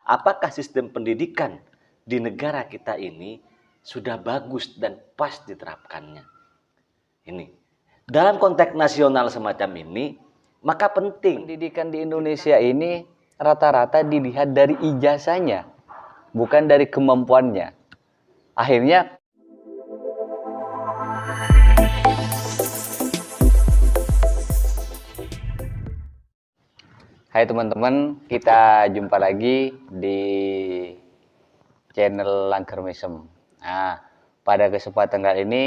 apakah sistem pendidikan di negara kita ini sudah bagus dan pas diterapkannya. Ini dalam konteks nasional semacam ini, maka penting pendidikan di Indonesia ini rata-rata dilihat dari ijazahnya, bukan dari kemampuannya. Akhirnya hai teman-teman, kita jumpa lagi di channel Langker Mesem. Nah, pada kesempatan kali ini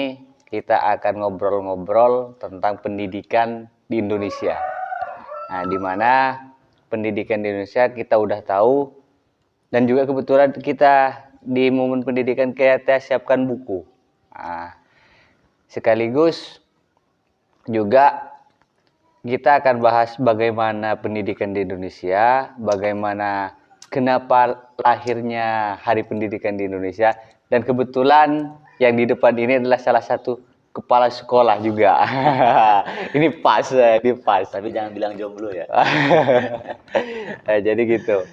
kita akan ngobrol-ngobrol tentang pendidikan di Indonesia. Nah, di mana pendidikan di Indonesia kita udah tahu, dan juga kebetulan kita di momen pendidikan kita siapkan buku. Nah, sekaligus juga kita akan bahas bagaimana pendidikan di Indonesia, bagaimana kenapa lahirnya Hari Pendidikan di Indonesia, dan kebetulan yang di depan ini adalah salah satu kepala sekolah juga. Ini pas. Tapi jangan bilang jomblo ya. Nah, jadi gitu.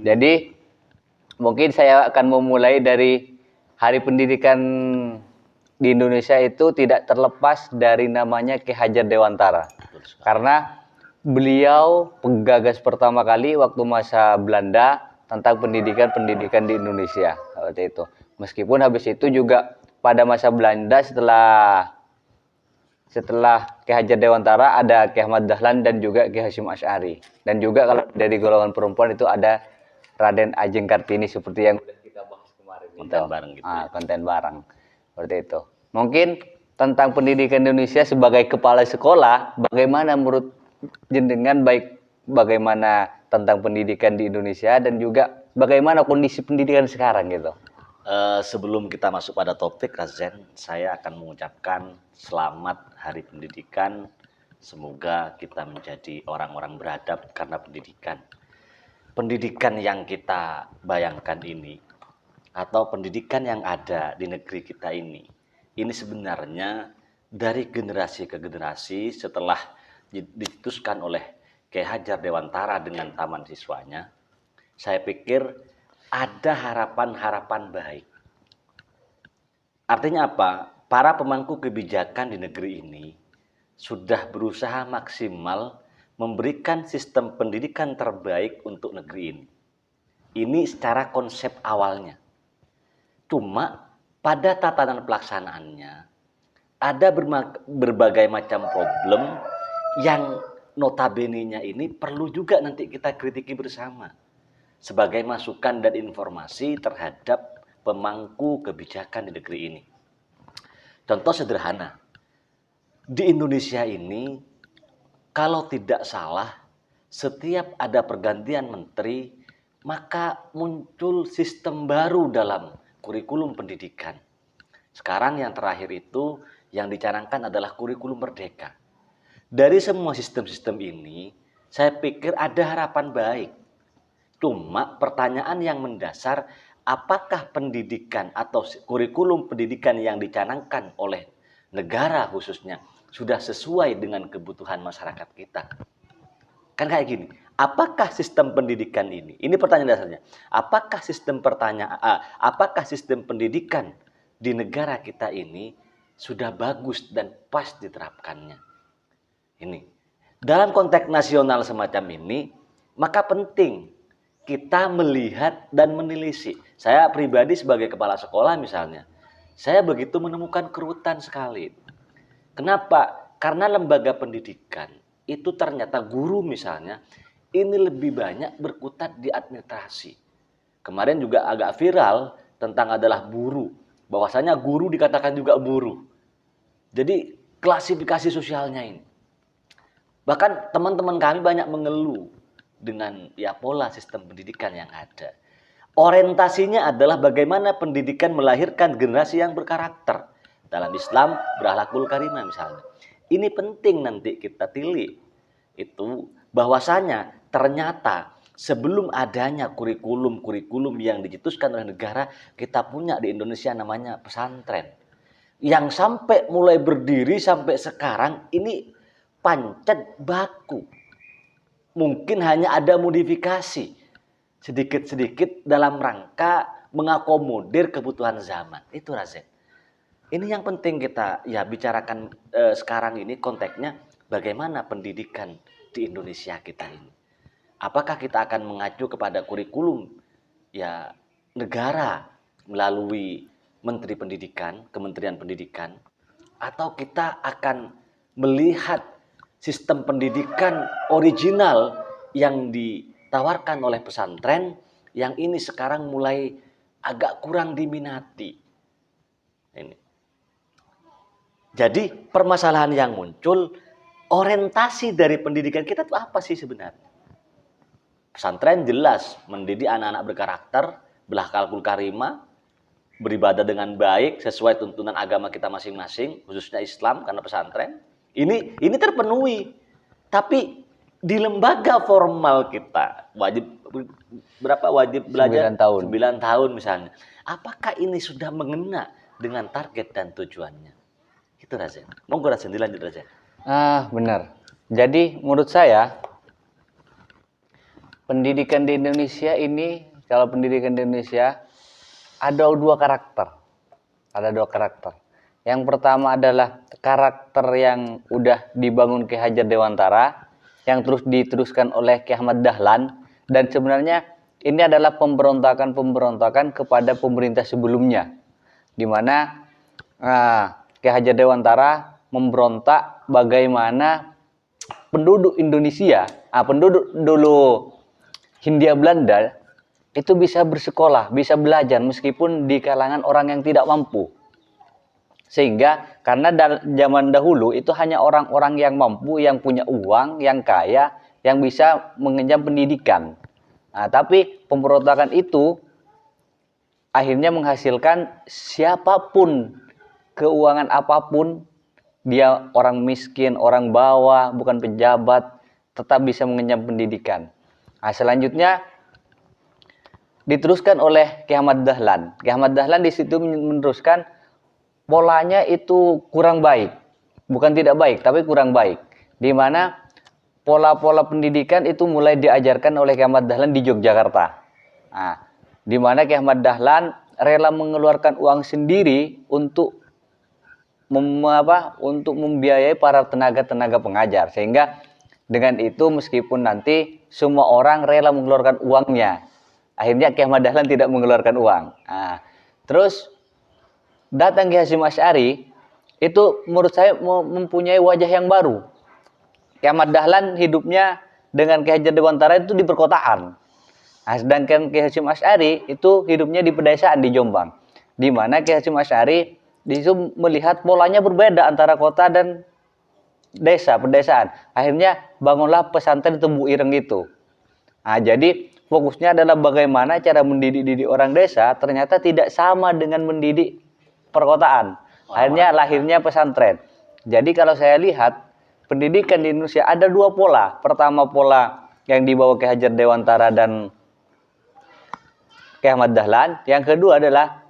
Jadi mungkin saya akan memulai dari Hari Pendidikan di Indonesia itu tidak terlepas dari namanya Ki Hajar Dewantara. Karena beliau penggagas pertama kali waktu masa Belanda tentang pendidikan di Indonesia waktu itu. Meskipun habis itu juga pada masa Belanda setelah Ki Hajar Dewantara ada Ki Ahmad Dahlan dan juga Ki Hasyim Asy'ari. Dan juga kalau dari golongan perempuan itu ada Raden Ajeng Kartini seperti yang sudah kita bahas kemarin. Konten bareng gitu. Konten bareng. Seperti itu. Mungkin tentang pendidikan Indonesia sebagai kepala sekolah, bagaimana menurut jenengan, baik bagaimana tentang pendidikan di Indonesia dan juga bagaimana kondisi pendidikan sekarang gitu. Sebelum kita masuk pada topik, Razen, saya akan mengucapkan selamat Hari Pendidikan. Semoga kita menjadi orang-orang beradab karena pendidikan. Pendidikan yang kita bayangkan ini, atau pendidikan yang ada di negeri kita ini sebenarnya dari generasi ke generasi setelah dicetuskan oleh Ki Hajar Dewantara dengan taman siswanya. Saya pikir ada harapan-harapan baik. Artinya apa? Para pemangku kebijakan di negeri ini sudah berusaha maksimal memberikan sistem pendidikan terbaik untuk negeri ini. Ini secara konsep awalnya. Cuma pada tatanan pelaksanaannya ada berbagai macam problem yang notabene-nya ini perlu juga nanti kita kritiki bersama sebagai masukan dan informasi terhadap pemangku kebijakan di negeri ini. Contoh sederhana, di Indonesia ini kalau tidak salah setiap ada pergantian menteri maka muncul sistem baru dalam kurikulum pendidikan. Sekarang yang terakhir itu yang dicanangkan adalah kurikulum merdeka. Dari semua sistem-sistem ini, saya pikir ada harapan baik. Cuma pertanyaan yang mendasar, apakah pendidikan atau kurikulum pendidikan yang dicanangkan oleh negara khususnya sudah sesuai dengan kebutuhan masyarakat kita? Kan kayak gini. Apakah sistem pendidikan ini pertanyaan dasarnya, apakah sistem pendidikan di negara kita ini sudah bagus dan pas diterapkannya? Ini dalam konteks nasional semacam ini, maka penting kita melihat dan menelisik. Saya pribadi sebagai kepala sekolah misalnya, saya begitu menemukan kerutan sekali. Kenapa? Karena lembaga pendidikan itu ternyata guru misalnya ini lebih banyak berkutat di administrasi. Kemarin juga agak viral tentang adalah buruh. Bahwasanya guru dikatakan juga buruh. Jadi klasifikasi sosialnya ini. Bahkan teman-teman kami banyak mengeluh dengan pola sistem pendidikan yang ada. Orientasinya adalah bagaimana pendidikan melahirkan generasi yang berkarakter. Dalam Islam berakhlakul karimah misalnya. Ini penting nanti kita tilik. Itu bahwasanya ternyata sebelum adanya kurikulum yang dicetuskan oleh negara, kita punya di Indonesia namanya pesantren. Yang sampai mulai berdiri sampai sekarang ini pancet baku. Mungkin hanya ada modifikasi. sedikit-sedikit dalam rangka mengakomodir kebutuhan zaman. Itu Razen. Ini yang penting kita ya bicarakan sekarang ini konteksnya bagaimana pendidikan di Indonesia kita ini. Apakah kita akan mengacu kepada kurikulum ya negara melalui Menteri Pendidikan, Kementerian Pendidikan, atau kita akan melihat sistem pendidikan original yang ditawarkan oleh pesantren yang ini sekarang mulai agak kurang diminati. Ini. Jadi permasalahan yang muncul, orientasi dari pendidikan kita itu apa sih sebenarnya? Pesantren jelas mendidik anak-anak berkarakter, berakhlakul karimah, beribadah dengan baik sesuai tuntunan agama kita masing-masing, khususnya Islam karena pesantren. Ini terpenuhi. Tapi di lembaga formal kita wajib belajar 9 tahun. 9 tahun misalnya. Apakah ini sudah mengena dengan target dan tujuannya? Itu Razen. Monggo Razen dilanjut Razen. Benar. Jadi menurut saya pendidikan di Indonesia ini, kalau pendidikan di Indonesia ada dua karakter. Ada dua karakter. Yang pertama adalah karakter yang udah dibangun Ki Hajar Dewantara, yang terus diteruskan oleh Ki Ahmad Dahlan, dan sebenarnya ini adalah pemberontakan kepada pemerintah sebelumnya, di mana Ki Hajar Dewantara memberontak bagaimana penduduk Indonesia, penduduk dulu Hindia Belanda itu bisa bersekolah, bisa belajar meskipun di kalangan orang yang tidak mampu. Sehingga karena zaman dahulu itu hanya orang-orang yang mampu, yang punya uang, yang kaya, yang bisa mengenyam pendidikan. Nah, tapi pemberontakan itu akhirnya menghasilkan siapapun, keuangan apapun, dia orang miskin, orang bawah, bukan pejabat, tetap bisa mengenyam pendidikan. Nah, selanjutnya diteruskan oleh Ki Ahmad Dahlan. Ki Ahmad Dahlan di situ meneruskan polanya itu kurang baik. Bukan tidak baik, tapi kurang baik. Di mana pola-pola pendidikan itu mulai diajarkan oleh Ki Ahmad Dahlan di Yogyakarta. Nah, di mana Ki Ahmad Dahlan rela mengeluarkan uang sendiri untuk membiayai para tenaga-tenaga pengajar. Sehingga dengan itu meskipun nanti semua orang rela mengeluarkan uangnya, akhirnya Ki Ahmad Dahlan tidak mengeluarkan uang. Nah, terus datang Ki Hasyim Asy'ari itu menurut saya mempunyai wajah yang baru. Ki Ahmad Dahlan hidupnya dengan Ki Hajar Dewantara itu di perkotaan. Nah, sedangkan Ki Hasyim Asy'ari itu hidupnya di pedesaan di Jombang. Di mana Ki Hasyim Asy'ari di situ melihat polanya berbeda antara kota dan desa, pedesaan. Akhirnya bangunlah pesantren Tebu Ireng itu. Nah, jadi fokusnya adalah bagaimana cara mendidik orang desa ternyata tidak sama dengan mendidik perkotaan. Akhirnya lahirnya pesantren. Jadi kalau saya lihat pendidikan di Indonesia ada dua pola. Pertama pola yang dibawa Ki Hajar Dewantara dan Ki Ahmad Dahlan. Yang kedua adalah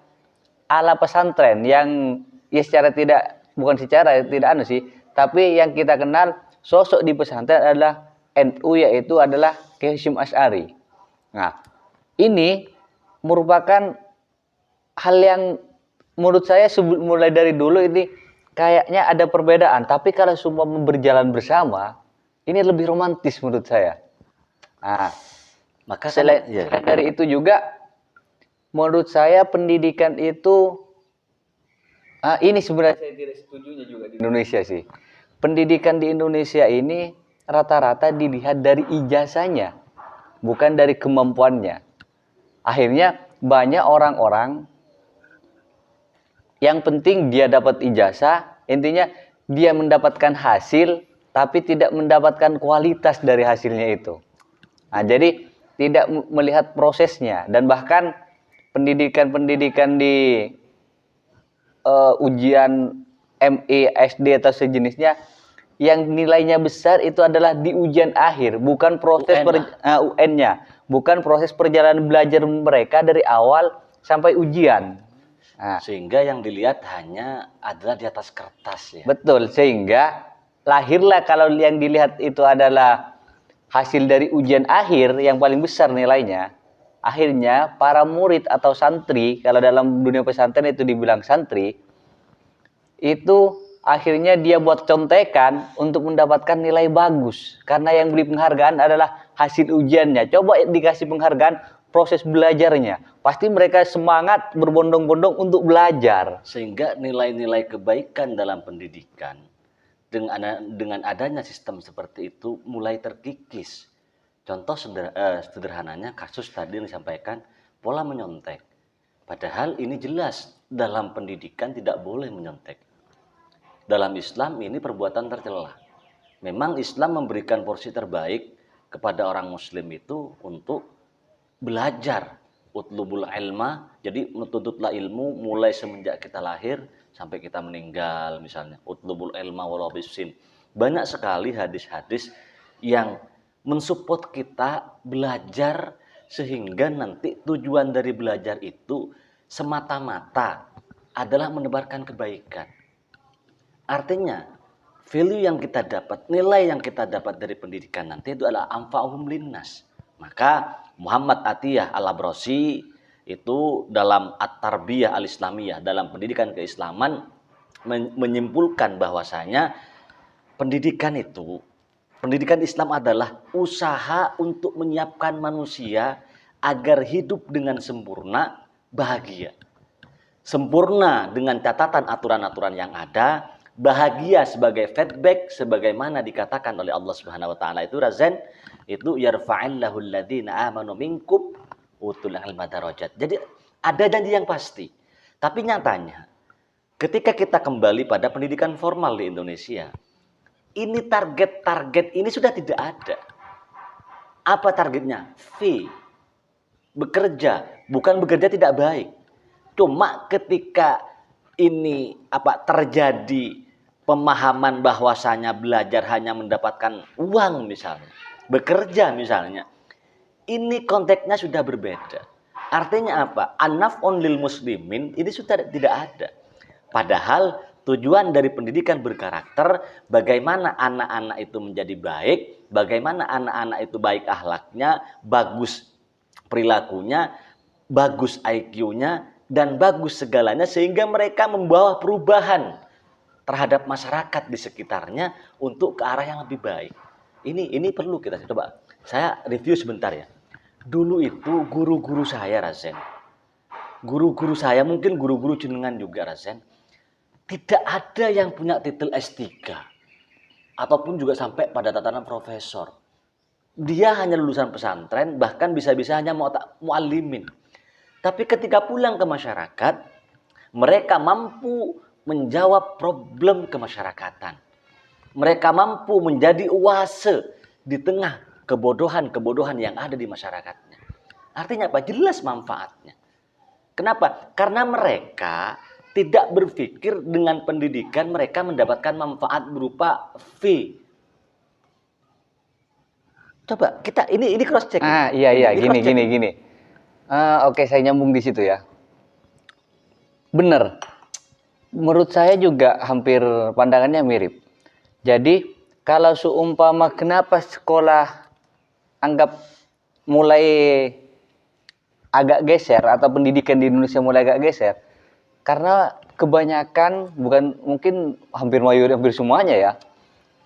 ala pesantren yang ya tapi yang kita kenal sosok di pesantren adalah NU, yaitu adalah Ki Hasyim Asy'ari. Nah, ini merupakan hal yang menurut saya mulai dari dulu ini kayaknya ada perbedaan, tapi kalau semua berjalan bersama, ini lebih romantis menurut saya. Nah, maka selain dari itu juga, menurut saya pendidikan itu, ini sebenarnya saya tidak setujunya juga di Indonesia sih. Pendidikan di Indonesia ini rata-rata dilihat dari ijazahnya, bukan dari kemampuannya. Akhirnya banyak orang-orang yang penting dia dapat ijazah, intinya dia mendapatkan hasil, tapi tidak mendapatkan kualitas dari hasilnya itu. Nah, jadi tidak melihat prosesnya, dan bahkan pendidikan-pendidikan di ujian ME, SD atau sejenisnya, yang nilainya besar itu adalah di ujian akhir, bukan proses UN-nya, bukan proses perjalanan belajar mereka dari awal sampai ujian. Nah, sehingga yang dilihat hanya adalah di atas kertas ya. Betul, sehingga lahirlah kalau yang dilihat itu adalah hasil dari ujian akhir yang paling besar nilainya, akhirnya para murid atau santri, kalau dalam dunia pesantren itu dibilang santri, itu akhirnya dia buat contekan untuk mendapatkan nilai bagus. Karena yang beli penghargaan adalah hasil ujiannya. Coba dikasih penghargaan proses belajarnya. Pasti mereka semangat berbondong-bondong untuk belajar. Sehingga nilai-nilai kebaikan dalam pendidikan dengan adanya sistem seperti itu mulai terkikis. Contoh sederhananya kasus tadi yang disampaikan, pola menyontek. Padahal ini jelas dalam pendidikan tidak boleh menyontek. Dalam Islam ini perbuatan tercela. Memang Islam memberikan porsi terbaik kepada orang muslim itu untuk belajar. Utlubul ilma, jadi menuntutlah ilmu mulai semenjak kita lahir sampai kita meninggal misalnya. Utlubul ilma walau bisin. Banyak sekali hadis-hadis yang mensupport kita belajar sehingga nanti tujuan dari belajar itu semata-mata adalah menebarkan kebaikan. Artinya, value yang kita dapat, nilai yang kita dapat dari pendidikan nanti itu adalah anfa'uhum linnas. Maka Muhammad Atiyah Al-Abrasi itu dalam At-Tarbiyah Al-Islamiyah, dalam pendidikan keislaman, menyimpulkan bahwasanya pendidikan Islam adalah usaha untuk menyiapkan manusia agar hidup dengan sempurna, bahagia. Sempurna dengan catatan aturan-aturan yang ada, bahagia sebagai feedback sebagaimana dikatakan oleh Allah Subhanahu wa taala itu Razen itu yarfa'illahu alladziina aamanu minkum utul ilma darajat. Jadi ada janji yang pasti. Tapi nyatanya ketika kita kembali pada pendidikan formal di Indonesia, ini target-target ini sudah tidak ada. Apa targetnya? Fee. Bekerja, bukan bekerja tidak baik. Cuma ketika ini terjadi pemahaman bahwasanya belajar hanya mendapatkan uang misalnya, bekerja misalnya, ini konteksnya sudah berbeda. Artinya apa? An-naf'un lil muslimin ini sudah tidak ada. Padahal tujuan dari pendidikan berkarakter bagaimana anak-anak itu menjadi baik, bagaimana anak-anak itu baik akhlaknya, bagus perilakunya, bagus IQ-nya, dan bagus segalanya sehingga mereka membawa perubahan terhadap masyarakat di sekitarnya untuk ke arah yang lebih baik. Ini perlu kita coba. Saya review sebentar ya. Dulu itu guru-guru saya Razen. Guru-guru saya mungkin guru-guru jenengan juga Razen. Tidak ada yang punya titel S3 ataupun juga sampai pada tatanan profesor. Dia hanya lulusan pesantren, bahkan bisa-bisa hanya muallimin. Tapi ketika pulang ke masyarakat, mereka mampu menjawab problem kemasyarakatan. Mereka mampu menjadi oase di tengah kebodohan-kebodohan yang ada di masyarakatnya. Artinya apa? Jelas manfaatnya. Kenapa? Karena mereka tidak berpikir dengan pendidikan mereka mendapatkan manfaat berupa fee. Coba kita ini cross check. Iya, gini. Oke, saya nyambung di situ ya. Bener. Menurut saya juga hampir pandangannya mirip. Jadi, kalau seumpama kenapa sekolah anggap mulai agak geser atau pendidikan di Indonesia mulai agak geser, karena kebanyakan, bukan mungkin hampir semuanya ya,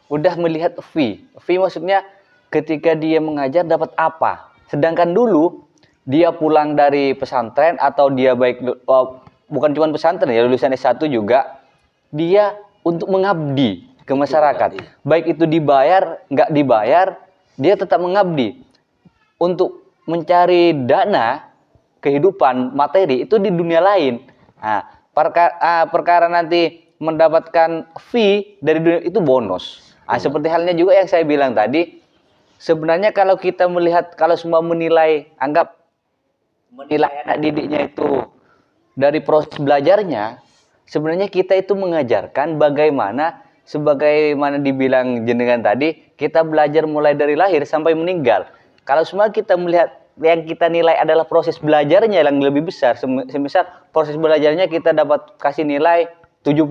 udah melihat fee. Fee maksudnya ketika dia mengajar dapat apa. Sedangkan dulu dia pulang dari pesantren atau dia bukan cuma pesantren ya, lulusan S1 juga, dia untuk mengabdi ke masyarakat. Baik itu dibayar, nggak dibayar, dia tetap mengabdi. Untuk mencari dana kehidupan materi itu di dunia lain. Nah, perkara nanti mendapatkan fee dari dunia itu bonus. Seperti halnya juga yang saya bilang tadi, sebenarnya kalau kita melihat, kalau semua menilai anak didiknya itu dari proses belajarnya, sebenarnya kita itu mengajarkan sebagaimana dibilang jenengan tadi, kita belajar mulai dari lahir sampai meninggal. Kalau semua kita melihat yang kita nilai adalah proses belajarnya yang lebih besar, semisal proses belajarnya kita dapat kasih nilai 70,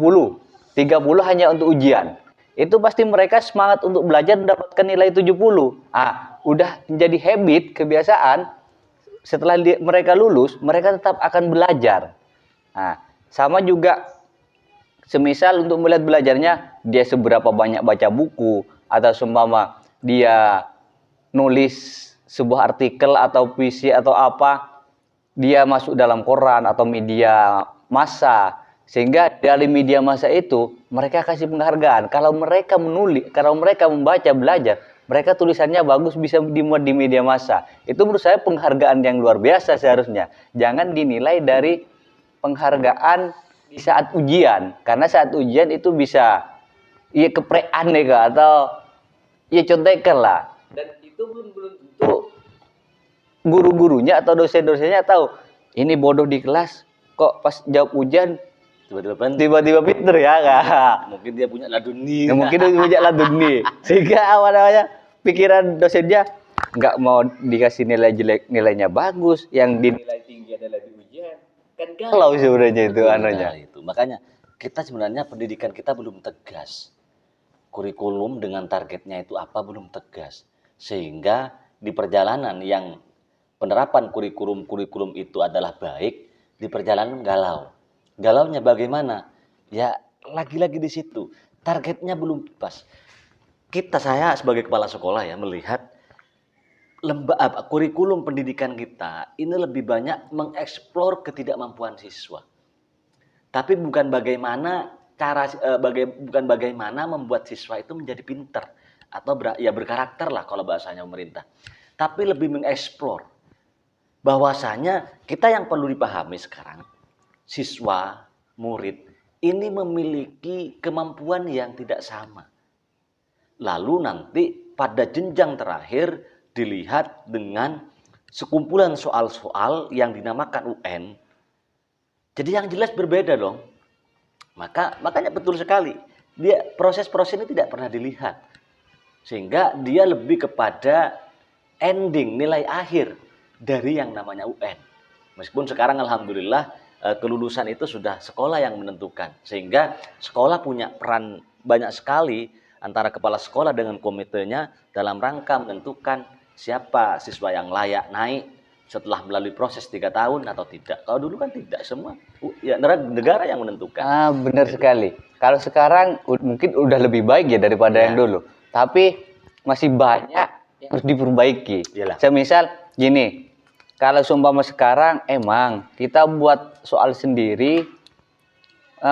30 hanya untuk ujian. Itu pasti mereka semangat untuk belajar mendapatkan nilai 70. Udah menjadi habit, kebiasaan. setelah mereka lulus, mereka tetap akan belajar. Nah, sama juga semisal untuk melihat belajarnya, dia seberapa banyak baca buku, atau seumpama dia nulis sebuah artikel atau puisi atau apa, dia masuk dalam koran atau media massa, sehingga dari media massa itu mereka kasih penghargaan. Kalau mereka menulis, kalau mereka membaca, belajar, mereka tulisannya bagus, bisa dimuat di media massa. Itu menurut saya penghargaan yang luar biasa seharusnya. Jangan dinilai dari penghargaan di saat ujian, karena saat ujian itu bisa iya keprean ya, atau iya contekan lah. Dan itu belum tentu guru-gurunya atau dosen-dosennya tahu ini bodoh di kelas, kok pas jawab ujian tiba-tiba pinter ya, kak. Mungkin dia punya laduni. Ya, mungkin dia punya laduni, sehingga apa namanya pikiran dosennya nggak mau dikasih nilai jelek, nilainya bagus, yang dinilai tinggi adalah di ujian. Kan galau sebenarnya itu anunya. Itu makanya kita sebenarnya pendidikan kita belum tegas, kurikulum dengan targetnya itu apa belum tegas, sehingga di perjalanan yang penerapan kurikulum itu adalah baik, di perjalanan galaunya bagaimana ya, lagi-lagi di situ targetnya belum pas. Saya sebagai kepala sekolah ya melihat kurikulum pendidikan kita ini lebih banyak mengeksplor ketidakmampuan siswa. Tapi bukan bagaimana bukan bagaimana membuat siswa itu menjadi pinter atau berkarakter lah kalau bahasanya pemerintah. Tapi lebih mengeksplor bahwasanya kita yang perlu dipahami sekarang, siswa, murid ini memiliki kemampuan yang tidak sama. Lalu nanti pada jenjang terakhir dilihat dengan sekumpulan soal-soal yang dinamakan UN. Jadi yang jelas berbeda dong. Makanya betul sekali, proses-proses ini tidak pernah dilihat. Sehingga dia lebih kepada ending, nilai akhir dari yang namanya UN. Meskipun sekarang alhamdulillah kelulusan itu sudah sekolah yang menentukan. Sehingga sekolah punya peran banyak sekali antara kepala sekolah dengan komitenya dalam rangka menentukan siapa siswa yang layak naik setelah melalui proses 3 tahun atau tidak. Kalau dulu kan tidak, semua ya negara yang menentukan. Benar sekali. Kalau sekarang mungkin udah lebih baik ya daripada yang dulu. Tapi masih banyak yang harus diperbaiki. Yalah. Semisal gini, kalau seumpama sekarang emang kita buat soal sendiri,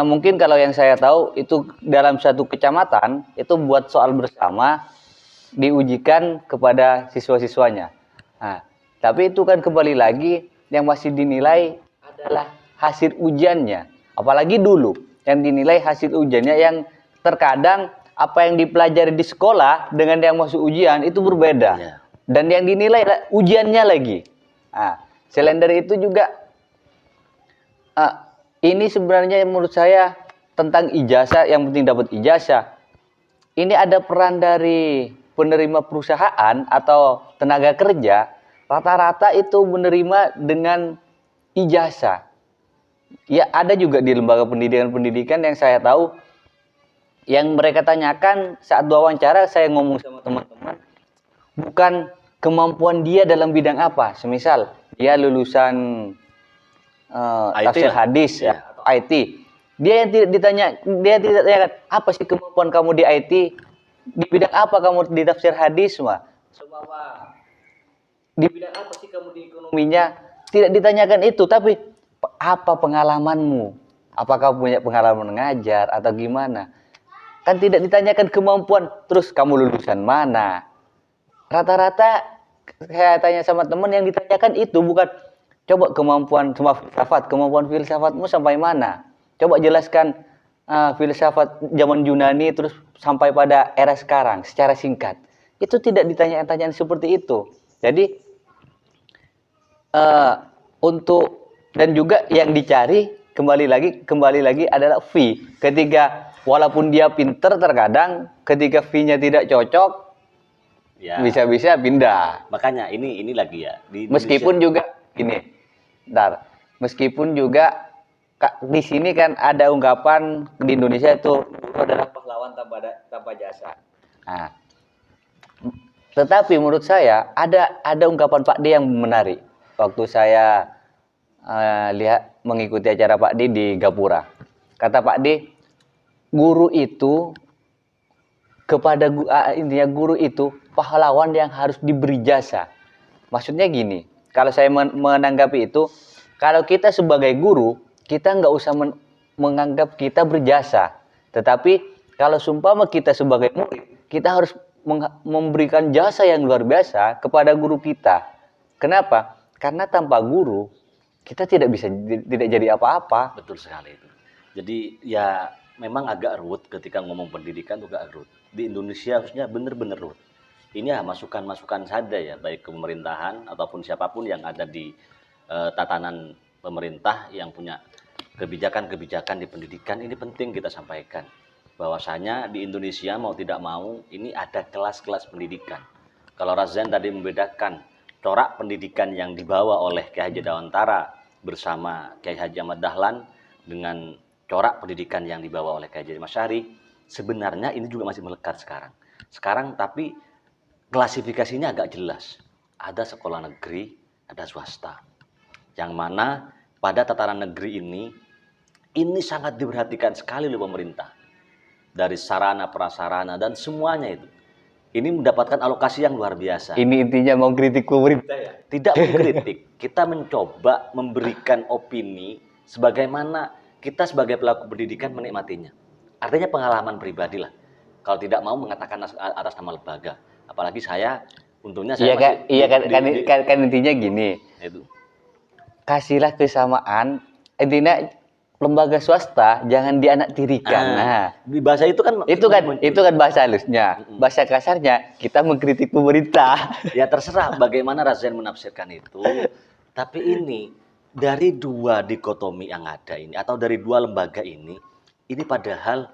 mungkin kalau yang saya tahu itu dalam satu kecamatan itu buat soal bersama, diujikan kepada siswa-siswanya. Nah, tapi itu kan kembali lagi yang masih dinilai adalah hasil ujiannya. Apalagi dulu yang dinilai hasil ujiannya, yang terkadang apa yang dipelajari di sekolah dengan yang masuk ujian itu berbeda. Ya. Dan yang dinilai ujiannya lagi. Nah, selain dari itu juga ini sebenarnya menurut saya tentang ijazah, yang penting dapat ijazah. Ini ada peran dari penerima perusahaan atau tenaga kerja, rata-rata itu menerima dengan ijazah. Ya, ada juga di lembaga pendidikan yang saya tahu, yang mereka tanyakan saat wawancara, saya ngomong sama teman-teman, bukan kemampuan dia dalam bidang apa. Semisal dia lulusan tafsir hadis ya, atau IT. Dia yang tidak ditanyakan apa sih kemampuan kamu di IT, di bidang apa kamu di tafsir hadis, di bidang apa sih kamu di ekonominya, tidak ditanyakan itu. Tapi apa pengalamanmu, apakah punya pengalaman mengajar atau gimana, kan tidak ditanyakan kemampuan. Terus kamu lulusan mana. Rata-rata saya tanya sama teman, yang ditanyakan itu bukan coba kemampuan filsafatmu sampai mana, coba jelaskan filsafat zaman Yunani terus sampai pada era sekarang secara singkat. Itu tidak ditanya-tanyaan seperti itu. Jadi dan juga yang dicari kembali lagi adalah fee. Ketika walaupun dia pinter, terkadang ketika fee-nya tidak cocok, ya bisa-bisa pindah. Makanya ini lagi ya di meskipun juga ini meskipun juga di sini kan ada ungkapan di Indonesia itu adalah pahlawan tanpa jasa. Nah, tetapi menurut saya ada ungkapan Pak D yang menarik. waktu saya lihat mengikuti acara Pak D di Gapura. Kata Pak D, guru itu intinya guru itu pahlawan yang harus diberi jasa. Maksudnya gini, kalau saya menanggapi itu, kalau kita sebagai guru, kita nggak usah menganggap kita berjasa. Tetapi kalau sumpama kita sebagai murid, kita harus memberikan jasa yang luar biasa kepada guru kita. Kenapa? Karena tanpa guru, kita tidak jadi apa-apa. Betul sekali itu. Jadi ya memang agak ruwet ketika ngomong pendidikan juga agak ruwet. Di Indonesia harusnya benar-benar ruwet. Ini ya masukan-masukan saja ya, baik ke pemerintahan ataupun siapapun yang ada di tatanan pemerintah yang punya kebijakan-kebijakan di pendidikan, ini penting kita sampaikan. Bahwasanya di Indonesia mau tidak mau ini ada kelas-kelas pendidikan. Kalau Razan tadi membedakan corak pendidikan yang dibawa oleh Kiai Haji Dewantara bersama Kiai Haji Ahmad Dahlan dengan corak pendidikan yang dibawa oleh Kiai Haji Masyari, sebenarnya ini juga masih melekat sekarang. Sekarang tapi klasifikasinya agak jelas. Ada sekolah negeri, ada swasta. Yang mana pada tataran negeri ini sangat diperhatikan sekali oleh pemerintah. Dari sarana, prasarana, dan semuanya itu. Ini mendapatkan alokasi yang luar biasa. Ini intinya mau kritik pemerintah ya? Tidak mengkritik, kita mencoba memberikan opini sebagaimana kita sebagai pelaku pendidikan menikmatinya. Artinya pengalaman pribadi lah. Kalau tidak mau mengatakan atas nama lembaga. Apalagi saya, untungnya saya kan intinya gini. Itu. Kasihlah kesamaan, intinya lembaga swasta jangan dianaktirikan. Nah, di bahasa itu kan bahasa halusnya. Bahasa kasarnya kita mengkritik pemerintah. Ya terserah bagaimana Razan menafsirkan itu. Tapi ini dari dua dikotomi yang ada ini atau dari dua lembaga ini padahal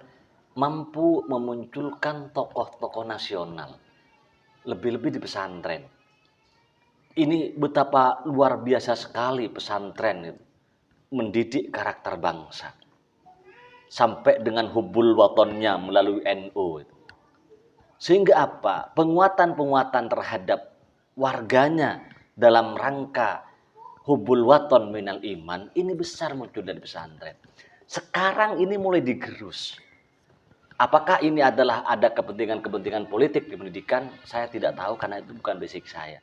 mampu memunculkan tokoh-tokoh nasional. Lebih-lebih di pesantren. Ini betapa luar biasa sekali pesantren itu mendidik karakter bangsa sampai dengan hubul watonnya melalui NU itu. Sehingga apa? Penguatan-penguatan terhadap warganya dalam rangka hubul waton minal iman ini besar muncul dari pesantren. Sekarang ini mulai digerus. Apakah ini adalah ada kepentingan-kepentingan politik di pendidikan? Saya tidak tahu karena itu bukan basic saya.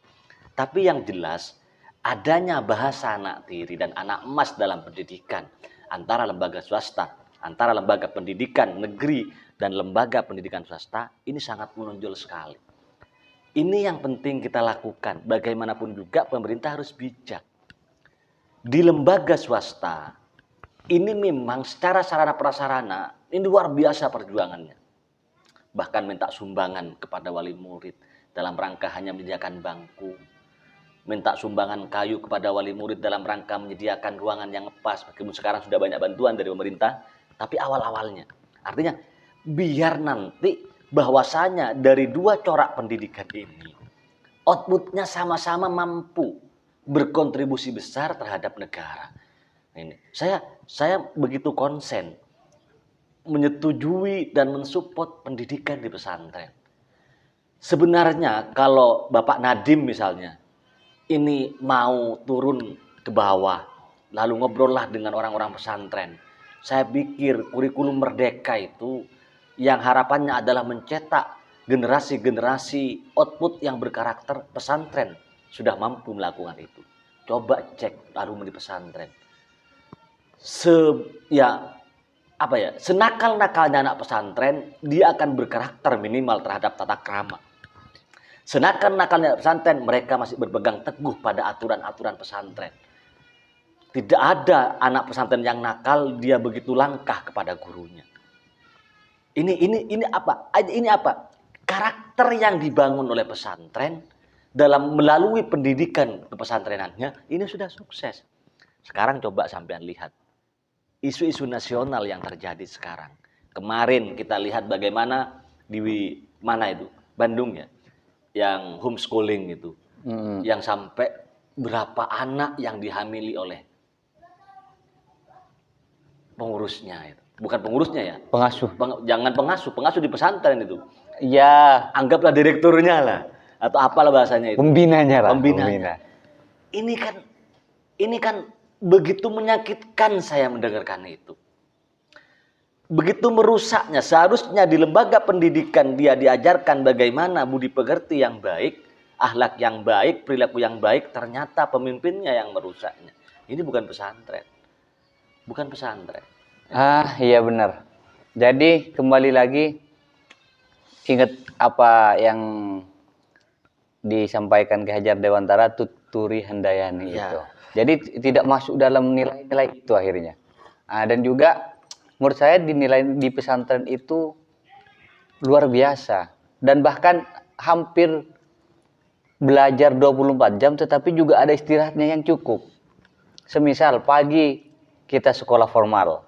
Tapi yang jelas adanya bahasa anak tiri dan anak emas dalam pendidikan antara lembaga swasta, antara lembaga pendidikan negeri dan lembaga pendidikan swasta ini sangat menonjol sekali. Ini yang penting kita lakukan. Bagaimanapun juga pemerintah harus bijak. Di lembaga swasta ini memang secara sarana prasarana ini luar biasa perjuangannya. Bahkan minta sumbangan kepada wali murid dalam rangka hanya menyediakan bangku. Minta sumbangan kayu kepada wali murid dalam rangka menyediakan ruangan yang pas. Meskipun sekarang sudah banyak bantuan dari pemerintah, tapi awal-awalnya. Artinya, biar nanti bahwasanya dari dua corak pendidikan ini, outputnya sama-sama mampu berkontribusi besar terhadap negara. Ini, saya begitu konsen menyetujui dan mensupport pendidikan di pesantren. Sebenarnya kalau Bapak Nadiem misalnya, ini mau turun ke bawah, lalu ngobrollah dengan orang-orang pesantren. Saya pikir kurikulum merdeka itu yang harapannya adalah mencetak generasi-generasi output yang berkarakter pesantren. Sudah mampu melakukan itu. Coba cek alumni di pesantren. Senakal-nakalnya anak pesantren, dia akan berkarakter minimal terhadap tata krama. Senakal-nakalnya pesantren, mereka masih berpegang teguh pada aturan-aturan pesantren. Tidak ada anak pesantren yang nakal, dia begitu langkah kepada gurunya. Ini apa? Ini apa? Karakter yang dibangun oleh pesantren dalam melalui pendidikan kepesantrenannya ini sudah sukses. Sekarang coba sampean lihat isu-isu nasional yang terjadi sekarang. Kemarin kita lihat bagaimana di mana itu? Bandung ya. Yang homeschooling itu, yang sampai berapa anak yang dihamili oleh pengurusnya itu, bukan pengurusnya ya, pengasuh. Jangan pengasuh di pesantren itu. Ya, anggaplah direkturnya lah, atau apalah bahasanya itu. Pembinanya lah. Pembina. ini kan begitu menyakitkan saya mendengarkan itu. Begitu merusaknya. Seharusnya di lembaga pendidikan dia diajarkan bagaimana budi pekerti yang baik, akhlak yang baik, perilaku yang baik. Ternyata pemimpinnya yang merusaknya. Ini bukan pesantren. Bukan pesantren. Iya benar. Jadi kembali lagi, ingat apa yang disampaikan Ki Hajar Dewantara Tuturi Handayani Ya. itu. Jadi tidak masuk dalam nilai-nilai itu akhirnya. Dan juga menurut saya dinilai di pesantren itu luar biasa. Dan bahkan hampir belajar 24 jam tetapi juga ada istirahatnya yang cukup. Semisal pagi kita sekolah formal,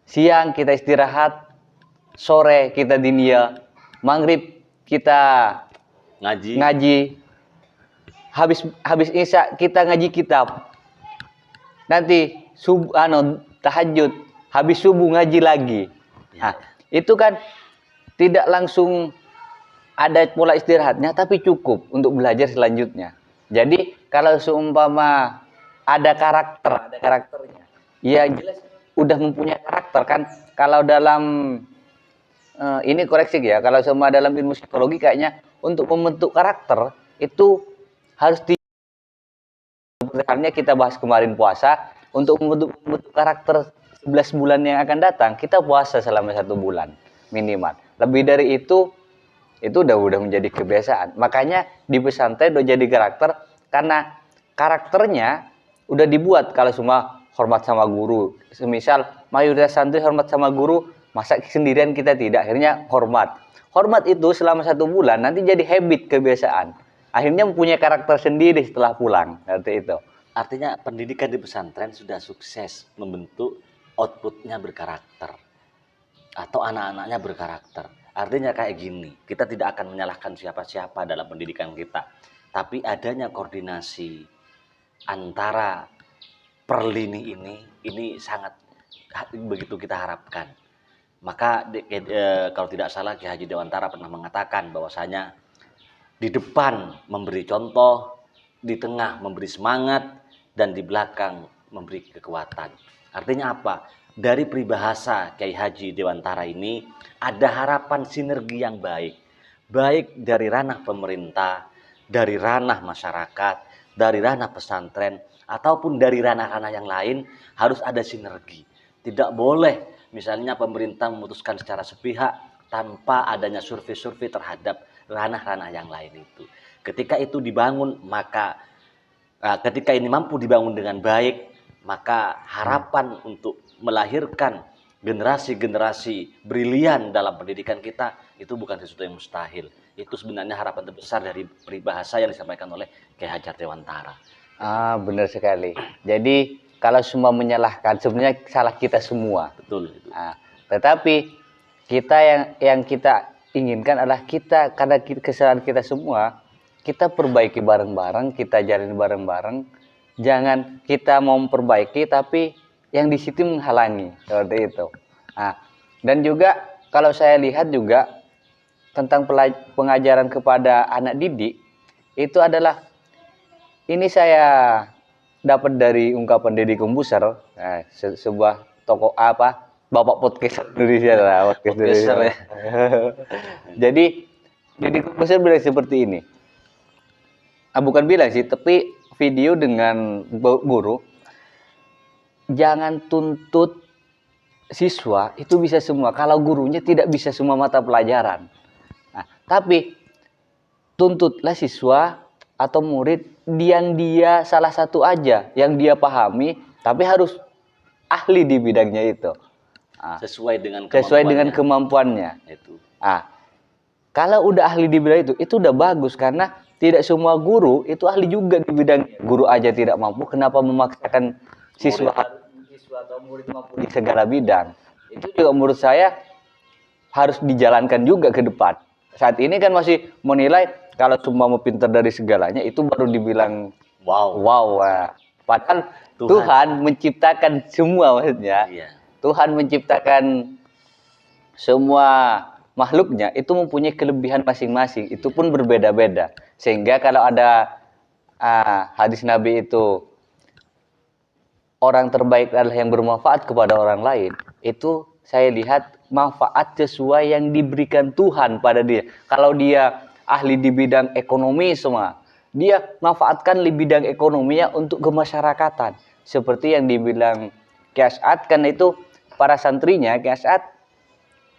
siang kita istirahat, sore kita dinia, maghrib kita ngaji, habis isya kita ngaji kitab, nanti tahajud, habis subuh ngaji lagi. Nah, itu kan tidak langsung ada pola istirahatnya, tapi cukup untuk belajar selanjutnya. Jadi kalau seumpama ada karakternya, ya jelas udah mempunyai karakter kan. Kalau dalam ini koreksi ya, kalau semua dalam ilmu psikologi kayaknya untuk membentuk karakter itu harus misalnya kita bahas kemarin puasa, untuk membentuk karakter 11 bulan yang akan datang kita puasa selama 1 bulan minimal. Lebih dari itu udah menjadi kebiasaan. Makanya di pesantren udah jadi karakter karena karakternya udah dibuat. Kalau semua hormat sama guru, semisal mayoritas santri hormat sama guru, masa sendirian kita tidak, akhirnya hormat itu selama 1 bulan nanti jadi habit, kebiasaan, akhirnya mempunyai karakter sendiri setelah pulang. Seperti itu. Artinya pendidikan di pesantren sudah sukses membentuk outputnya berkarakter atau anak-anaknya berkarakter. Artinya kayak gini, kita tidak akan menyalahkan siapa-siapa dalam pendidikan kita, tapi adanya koordinasi antara per lini ini sangat begitu kita harapkan. Maka kalau tidak salah Ki Haji Dewantara pernah mengatakan bahwasanya di depan memberi contoh, di tengah memberi semangat, dan di belakang memberi kekuatan. Artinya apa? Dari peribahasa Kiai Haji Dewantara ini ada harapan sinergi yang baik. Baik dari ranah pemerintah, dari ranah masyarakat, dari ranah pesantren, ataupun dari ranah-ranah yang lain harus ada sinergi. Tidak boleh misalnya pemerintah memutuskan secara sepihak tanpa adanya survei-survei terhadap ranah-ranah yang lain itu. Ketika itu dibangun, maka ketika ini mampu dibangun dengan baik, maka harapan untuk melahirkan generasi-generasi brilian dalam pendidikan kita itu bukan sesuatu yang mustahil. Itu sebenarnya harapan terbesar dari peribahasa yang disampaikan oleh Kiai Hajar Dewantara. Benar sekali. Jadi kalau semua menyalahkan, sebenarnya salah kita semua. Betul. Tetapi kita yang kita inginkan adalah kita, karena kesalahan kita semua, kita perbaiki bareng-bareng, kita jalin bareng-bareng. Jangan kita mau memperbaiki tapi yang di situ menghalangi, seperti itu. Dan juga kalau saya lihat juga tentang pengajaran kepada anak didik, itu adalah, ini saya dapat dari ungkapan Deddy Corbuzier, sebuah tokoh bapak podcast Indonesia lah, podcaster ya. Jadi Deddy Corbuzier bilang seperti ini. Bukan bilang sih, tapi video dengan guru, jangan tuntut siswa itu bisa semua kalau gurunya tidak bisa semua mata pelajaran. Tapi tuntutlah siswa atau murid yang dia salah satu aja yang dia pahami, tapi harus ahli di bidangnya itu. Sesuai dengan kemampuannya. Itu. Kalau udah ahli di bidang itu udah bagus, karena tidak semua guru itu ahli juga di bidangnya. Guru aja tidak mampu, kenapa memaksakan siswa atau murid mampu di segala bidang? Itu juga menurut saya harus dijalankan juga ke depan. Saat ini kan masih menilai kalau cuma mau pintar dari segalanya itu baru dibilang wow. Padahal Tuhan menciptakan semua, maksudnya. Iya. Tuhan menciptakan semua makhluknya itu mempunyai kelebihan masing-masing, itu pun berbeda-beda. Sehingga kalau ada hadis Nabi itu orang terbaik adalah yang bermanfaat kepada orang lain, itu saya lihat manfaat sesuai yang diberikan Tuhan pada dia. Kalau dia ahli di bidang ekonomi semua, dia manfaatkan di bidang ekonominya untuk kemasyarakatan. Seperti yang dibilang Ki As'ad, kan itu para santrinya Ki As'ad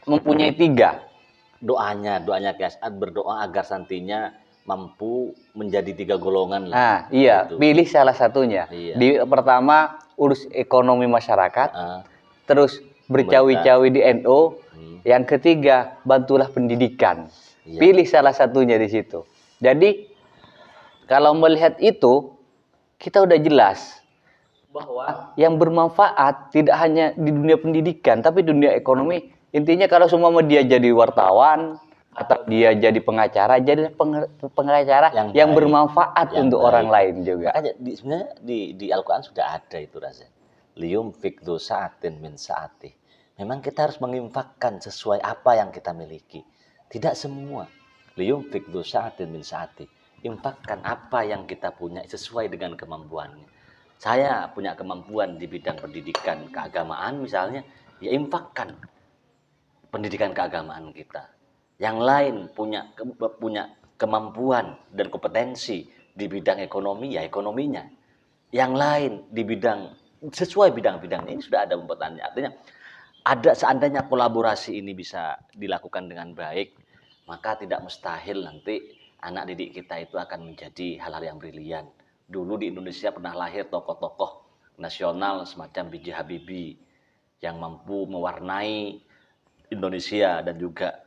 mempunyai 3. Doanya Ki As'ad berdoa agar santrinya mampu menjadi 3 golongan lah. Nah, iya, Gitu. pilih salah satunya. Iya. Di pertama urus ekonomi masyarakat, Ah, terus bercawi-cawi di NU. Yang ketiga, bantulah pendidikan. Iya. Pilih salah satunya di situ. Jadi kalau melihat itu, kita udah jelas bahwa yang bermanfaat tidak hanya di dunia pendidikan, tapi dunia ekonomi. Intinya kalau semua dia jadi wartawan atau dia jadi pengacara, jadi pengacara yang baik, bermanfaat yang untuk baik. orang lain juga. Makanya sebenarnya di Al-Quran sudah ada itu rasanya. Liyum fikdu sa'atin min sa'atih. Memang kita harus menginfakkan sesuai apa yang kita miliki. Tidak semua. Liyum fikdu sa'atin min sa'atih. Infakkan apa yang kita punya sesuai dengan kemampuannya. Saya punya kemampuan di bidang pendidikan keagamaan misalnya, ya infakkan pendidikan keagamaan kita. Yang lain punya kemampuan dan kompetensi di bidang ekonomi, ya ekonominya. Yang lain di bidang sesuai bidang-bidangnya, ini sudah ada pembuatannya. Artinya seandainya kolaborasi ini bisa dilakukan dengan baik, maka tidak mustahil nanti anak didik kita itu akan menjadi hal-hal yang brilian. Dulu di Indonesia pernah lahir tokoh-tokoh nasional semacam B.J. Habibie yang mampu mewarnai Indonesia dan juga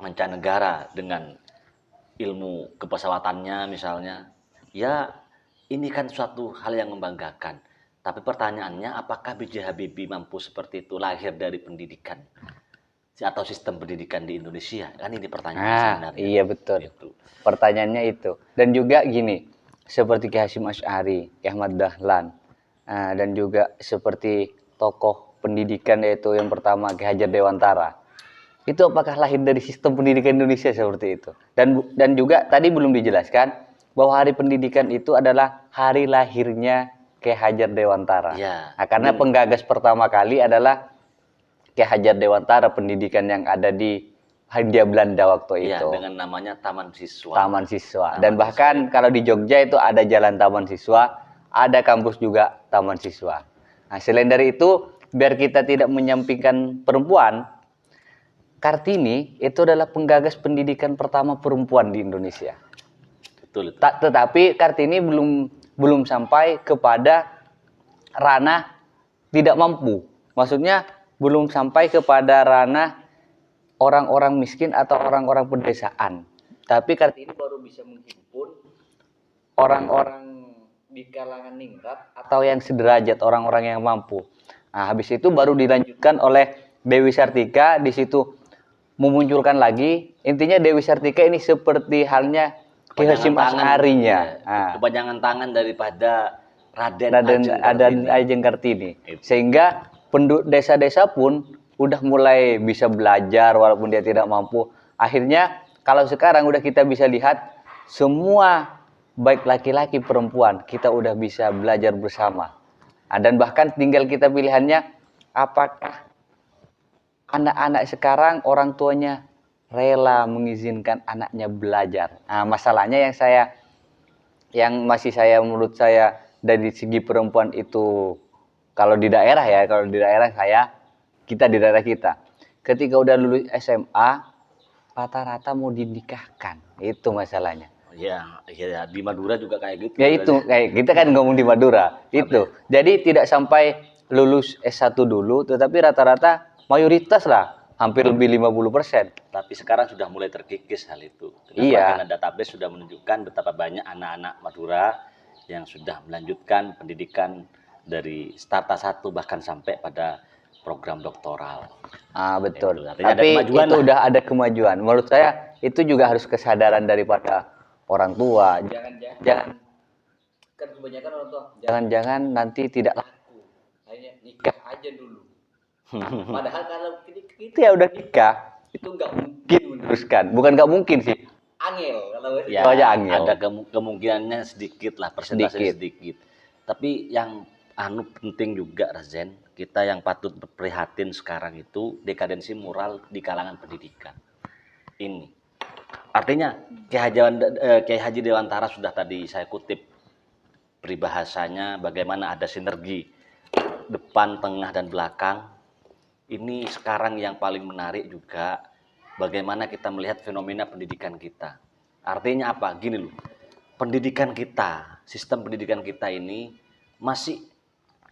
mancanegara dengan ilmu kepesawatannya misalnya. Ya, ini kan suatu hal yang membanggakan. Tapi pertanyaannya, apakah B.J. Habibie mampu seperti itu lahir dari pendidikan atau sistem pendidikan di Indonesia? Kan ini pertanyaan sebenarnya. Iya betul. Itu. Pertanyaannya itu. Dan juga gini, seperti Ki Hasyim Asy'ari, Ki Ahmad Dahlan, dan juga seperti tokoh pendidikan yaitu yang pertama Ki Hajar Dewantara. Itu apakah lahir dari sistem pendidikan Indonesia seperti itu? Dan juga tadi belum dijelaskan bahwa Hari Pendidikan itu adalah hari lahirnya Ki Hajar Dewantara. Ya, Nah, karena penggagas pertama kali adalah Ki Hajar Dewantara, pendidikan yang ada di Hindia Belanda waktu ya, itu. dengan namanya Taman Siswa. Taman Siswa. Dan bahkan kalau di Jogja itu ada Jalan Taman Siswa, ada kampus juga Taman Siswa. Nah, selain dari itu, biar kita tidak menyampingkan perempuan, Kartini itu adalah penggagas pendidikan pertama perempuan di Indonesia. Betul. Tetapi Kartini belum sampai kepada ranah tidak mampu. Maksudnya belum sampai kepada ranah orang-orang miskin atau orang-orang pedesaan. Tapi Kartini baru bisa menghimpun orang-orang di kalangan ningrat atau yang sederajat, orang-orang yang mampu. Nah, habis itu baru dilanjutkan oleh Dewi Sartika, di situ memunculkan lagi. Intinya Dewi Sartika ini seperti halnya Ki Hasyim Asy'arinya. Kepanjangan tangan daripada Raden Ajeng Kartini. Sehingga penduduk desa-desa pun udah mulai bisa belajar walaupun dia tidak mampu. Akhirnya kalau sekarang udah kita bisa lihat semua baik laki-laki perempuan kita udah bisa belajar bersama. Dan bahkan tinggal kita pilihannya, apakah anak-anak sekarang orang tuanya rela mengizinkan anaknya belajar. Nah, masalahnya menurut saya dari segi perempuan itu, kalau di daerah kita, ketika udah lulus SMA, rata-rata mau dinikahkan. Itu masalahnya. Ya, di Madura juga kayak gitu. Ya itu, kayak kita kan ngomong di Madura. Itu. Jadi tidak sampai lulus S1 dulu, tetapi rata-rata mayoritas lah, hampir lebih 50%. Tapi sekarang sudah mulai terkikis hal itu. Iya. Karena database sudah menunjukkan betapa banyak anak-anak Madura yang sudah melanjutkan pendidikan dari starta 1 bahkan sampai pada program doktoral. Betul. Tapi itu udah ada kemajuan. Menurut saya itu juga harus kesadaran daripada orang tua. Jangan kan kebanyakan orang tua. Jangan nanti tidak laku. Akhirnya nikah aja dulu. Padahal kalau kita ya udah nikah, itu nggak mungkin meneruskan. Bukan nggak mungkin sih. angel kalau Ya, Aja angel. ada kemungkinannya sedikit lah, persentase Sedikit. sedikit. Tapi yang penting juga Razen, kita yang patut prihatin sekarang itu dekadensi moral di kalangan pendidikan. Ini artinya Kiai Haji Dewantara sudah tadi saya kutip peribahasanya, bagaimana ada sinergi depan, tengah, dan belakang. Ini sekarang yang paling menarik juga bagaimana kita melihat fenomena pendidikan kita. Artinya apa? Gini loh, pendidikan kita, sistem pendidikan kita ini masih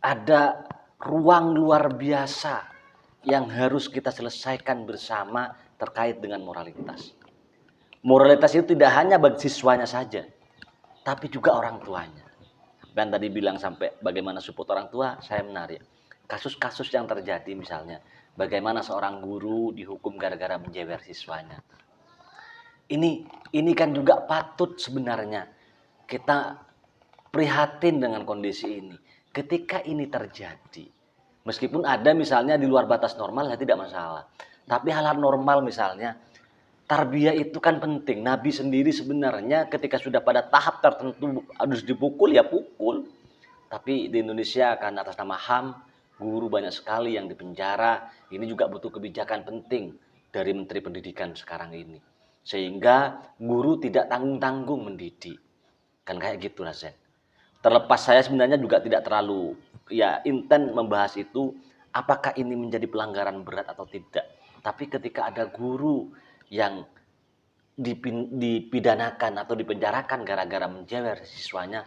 ada ruang luar biasa yang harus kita selesaikan bersama terkait dengan moralitas. Moralitas itu tidak hanya bagi siswanya saja, tapi juga orang tuanya. Dan tadi bilang sampai bagaimana support orang tua, saya menarik. Kasus-kasus yang terjadi misalnya, bagaimana seorang guru dihukum gara-gara menjewer siswanya. Ini kan juga patut sebenarnya kita prihatin dengan kondisi ini. Ketika ini terjadi, meskipun ada misalnya di luar batas normal ya tidak masalah. Tapi hal-hal normal misalnya, tarbiyah itu kan penting. Nabi sendiri sebenarnya ketika sudah pada tahap tertentu harus dipukul ya pukul. Tapi di Indonesia kan atas nama HAM, guru banyak sekali yang dipenjara. Ini juga butuh kebijakan penting dari Menteri Pendidikan sekarang ini. Sehingga guru tidak tanggung-tanggung mendidik. Kan kayak gitu lah, Zen. Terlepas saya sebenarnya juga tidak terlalu intent membahas itu, apakah ini menjadi pelanggaran berat atau tidak. Tapi ketika ada guru yang dipidanakan atau dipenjarakan gara-gara menjewer siswanya,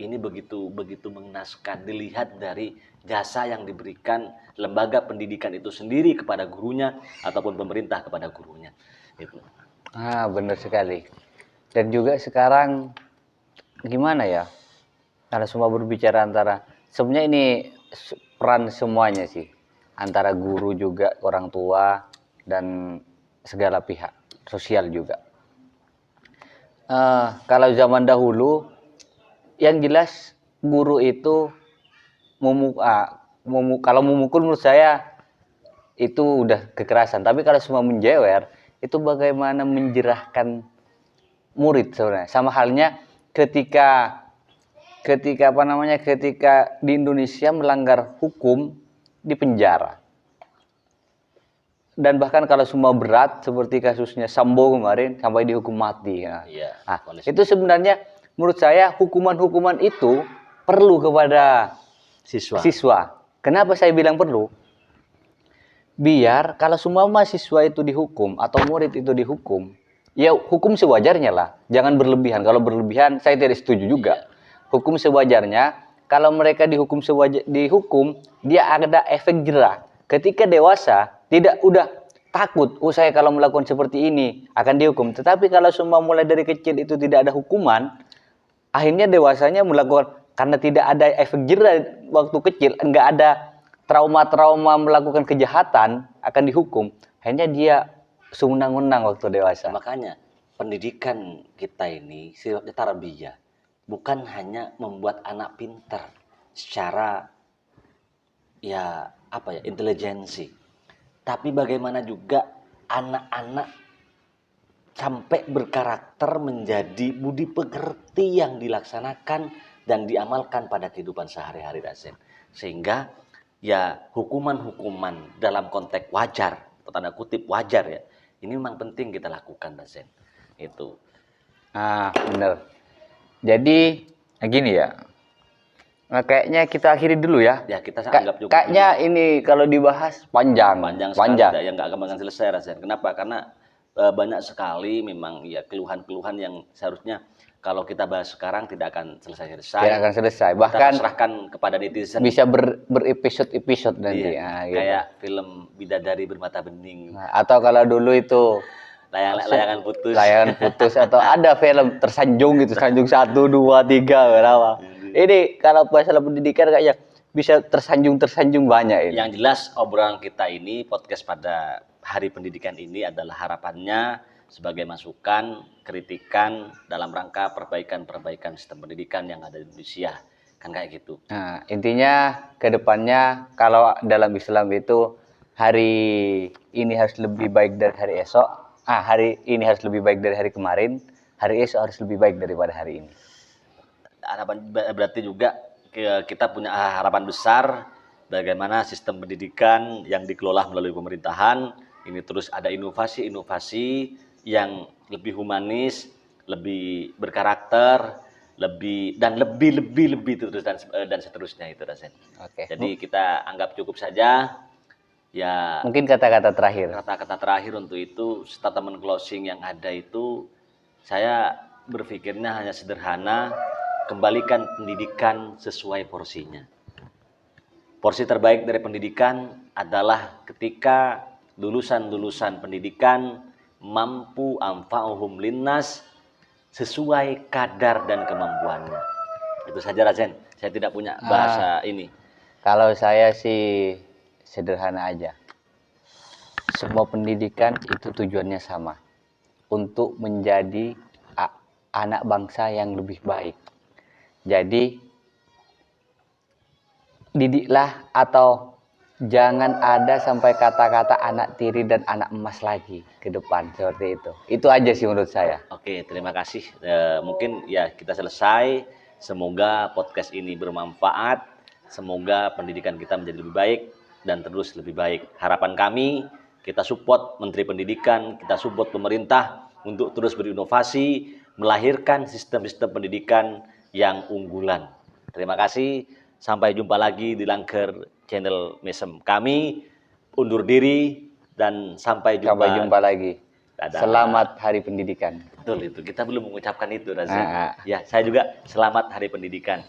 ini begitu mengenaskan dilihat dari jasa yang diberikan lembaga pendidikan itu sendiri kepada gurunya ataupun pemerintah kepada gurunya. Itu. Benar sekali. Dan juga sekarang gimana ya? Karena semua berbicara sebenarnya ini peran semuanya sih, antara guru juga, orang tua, dan segala pihak, sosial juga. Kalau zaman dahulu, yang jelas guru itu kalau memukul menurut saya itu udah kekerasan. Tapi kalau semua menjewer, itu bagaimana menjerahkan murid sebenarnya. Sama halnya ketika di Indonesia melanggar hukum di penjara. Dan bahkan kalau semua berat seperti kasusnya Sambo kemarin sampai dihukum mati ya. Itu sebenarnya menurut saya hukuman-hukuman itu perlu kepada siswa. Kenapa saya bilang perlu? Biar kalau semua mahasiswa itu dihukum atau murid itu dihukum, ya hukum sewajarnya lah. Jangan berlebihan. Kalau berlebihan saya tidak setuju juga. Hukum sewajarnya. Kalau mereka dihukum dia ada efek jerah. Ketika dewasa tidak udah takut, saya kalau melakukan seperti ini akan dihukum. Tetapi kalau semua mulai dari kecil itu tidak ada hukuman, akhirnya dewasanya melakukan, karena tidak ada efek jerah waktu kecil, enggak ada trauma-trauma melakukan kejahatan, akan dihukum. Akhirnya dia sewenang-wenang waktu dewasa. Makanya pendidikan kita ini sifatnya tarbiyah, bukan hanya membuat anak pintar secara intelijensi, tapi bagaimana juga anak-anak sampai berkarakter menjadi budi pekerti yang dilaksanakan dan diamalkan pada kehidupan sehari-hari, Rasen. Sehingga hukuman-hukuman dalam konteks wajar, tanda kutip wajar ya, ini memang penting kita lakukan, Rasen. Itu. Benar. Jadi gini ya. Kayaknya kita akhiri dulu ya. Ya, kita anggap juga. Kayaknya ini kalau dibahas panjang. Yang nggak akan selesai rasanya. Kenapa? Karena banyak sekali memang keluhan-keluhan yang seharusnya kalau kita bahas sekarang tidak akan selesai. Tidak akan selesai. Bahkan kita serahkan kepada netizen. Bisa berepisode-episode nanti. Gitu. Kayak film Bidadari Bermata Bening. Atau kalau dulu itu layangan putus. Layangan putus atau ada film Tersanjung gitu, Tersanjung 1, 2, 3 berapa. Ini kalau masalah pendidikan kayaknya bisa tersanjung banyak ini. Yang jelas obrolan kita ini, podcast pada Hari Pendidikan ini adalah harapannya sebagai masukan, kritikan dalam rangka perbaikan sistem pendidikan yang ada di Indonesia. Kan kayak gitu. Nah, intinya ke depannya kalau dalam Islam itu hari ini harus lebih baik dari hari esok. Hari ini harus lebih baik dari hari kemarin. hari esok harus lebih baik daripada hari ini. Harapan berarti juga kita punya harapan besar bagaimana sistem pendidikan yang dikelola melalui pemerintahan ini terus ada inovasi-inovasi yang lebih humanis, lebih berkarakter, lebih terus dan seterusnya itu Rasen. Oke. Jadi kita anggap cukup saja. Ya, Mungkin kata-kata terakhir. kata-kata terakhir untuk itu, statement closing yang ada itu, saya berpikirnya hanya sederhana, kembalikan pendidikan sesuai porsinya. Porsi terbaik dari pendidikan adalah ketika lulusan-lulusan pendidikan mampu anfa'uhum linnas sesuai kadar dan kemampuannya. Itu saja Rasen, saya tidak punya bahasa ini. Kalau saya sih sederhana aja. Semua pendidikan itu tujuannya sama. Untuk menjadi anak bangsa yang lebih baik. Jadi, didiklah atau jangan ada sampai kata-kata anak tiri dan anak emas lagi ke depan. Seperti itu. Itu aja sih menurut saya. Oke, terima kasih. Mungkin ya kita selesai. Semoga podcast ini bermanfaat. Semoga pendidikan kita menjadi lebih baik dan terus lebih baik. Harapan kami, kita support Menteri Pendidikan, kita support pemerintah untuk terus berinovasi, melahirkan sistem-sistem pendidikan yang unggulan. Terima kasih. Sampai jumpa lagi di Langker channel Mesem. Kami undur diri dan sampai jumpa lagi. Dadah. Selamat Hari Pendidikan. Betul itu. Kita belum mengucapkan itu, Razi. Ya, saya juga selamat Hari Pendidikan.